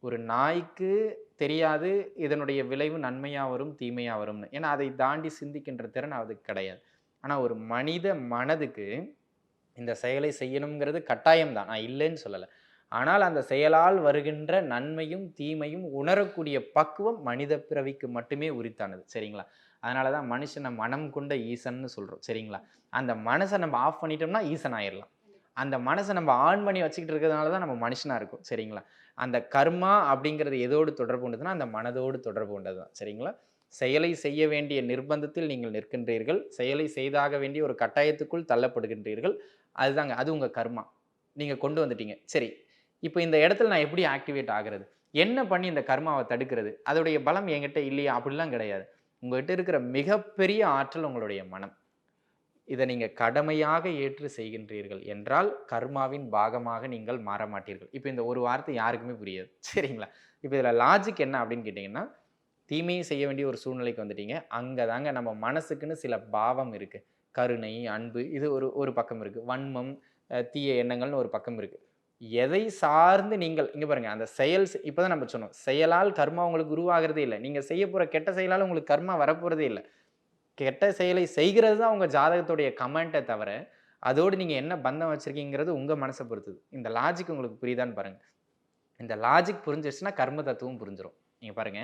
ஒரு நாய்க்கு தெரியாது இதனுடைய விளைவு நன்மையா வரும், தீமையா வரும்னு. ஏன்னா, அதை தாண்டி சிந்திக்கின்ற திறன் அதுக்கு கிடையாது. ஆனா, ஒரு மனித மனதுக்கு இந்த செயலை செய்யணுங்கிறது கட்டாயம் தான். நான் இல்லைன்னு சொல்லல. ஆனால் அந்த செயலால் வருகின்ற நன்மையும், தீமையும் உணரக்கூடிய பக்குவம் மனித பிறவிக்கு மட்டுமே உரித்தானது. சரிங்களா? அதனால தான் மனுஷன மனம் கொண்ட ஈசன்னு சொல்றோம். சரிங்களா? அந்த மனச நம்ம ஆஃப் பண்ணிட்டோம்னா ஈசன் ஆயிரலாம். அந்த மனச நம்ம ஆன் பண்ணி வச்சுக்கிட்டு இருக்கிறதுனால தான் நம்ம மனுஷனா இருக்கோம். சரிங்களா? அந்த கர்மா அப்படிங்கிறது எதோடு தொடர்பு கொண்டதுன்னா, அந்த மனதோடு தொடர்பு கொண்டது தான். சரிங்களா? செயலை செய்ய வேண்டிய நிர்பந்தத்தில் நீங்கள் நிற்கின்றீர்கள். செயலை செய்தாக வேண்டிய ஒரு கட்டாயத்துக்குள் தள்ளப்படுகின்றீர்கள். அதுதாங்க. அது உங்க கர்மா. நீங்க கொண்டு வந்துட்டீங்க. சரி. இப்ப இந்த இடத்துல நான் எப்படி ஆக்டிவேட் ஆகுறது? என்ன பண்ணி இந்த கர்மாவ தடுக்கிறது? அதோடைய பலம் என்கிட்ட இல்லையா? அப்படிலாம் கிடையாது. உங்ககிட்ட இருக்கிற மிகப்பெரிய ஆற்றல் உங்களுடைய மனம். இத நீங்க கடமையாக ஏற்று செய்கின்றீர்கள் என்றால், கர்மாவின் பாகமாக நீங்கள் மாற மாட்டீர்கள். இப்ப இந்த ஒரு வார்த்தை யாருக்குமே புரியாது. சரிங்களா? இப்ப இதுல லாஜிக் என்ன அப்படின்னு கேட்டீங்கன்னா, தீமையை செய்ய வேண்டிய ஒரு சூழ்நிலைக்கு வந்துட்டீங்க. அங்க தாங்க நம்ம மனசுக்குன்னு சில பாவம் இருக்கு. கருணை, அன்பு இது ஒரு ஒரு பக்கம் இருக்கு. வன்மம், தீய எண்ணங்கள்னு ஒரு பக்கம் இருக்கு. எதை சார்ந்து நீங்கள் இங்க பாருங்க அந்த செயல் இப்ப தான் நம்ம சொன்னோம். செயலால் கர்மா உங்களுக்கு உருவாகுறதே இல்ல. நீங்க செய்யப்போற கெட்ட செயலால உங்களுக்கு கர்மா வரப்போறதே இல்ல. கெட்ட செயலை செய்கிறது தான் உங்க ஜாதகத்துடைய கமெண்ட்டே தவிர, அதோடு நீங்க என்ன பந்தம் வச்சிருக்கீங்கங்கிறது உங்க மனச பொறுத்தது. இந்த லாஜிக் உங்களுக்கு புரியுதான்னு பாருங்க. இந்த லாஜிக் புரிஞ்சிருச்சுன்னா கர்ம தத்துவம் புரிஞ்சிரும். நீங்க பாருங்க.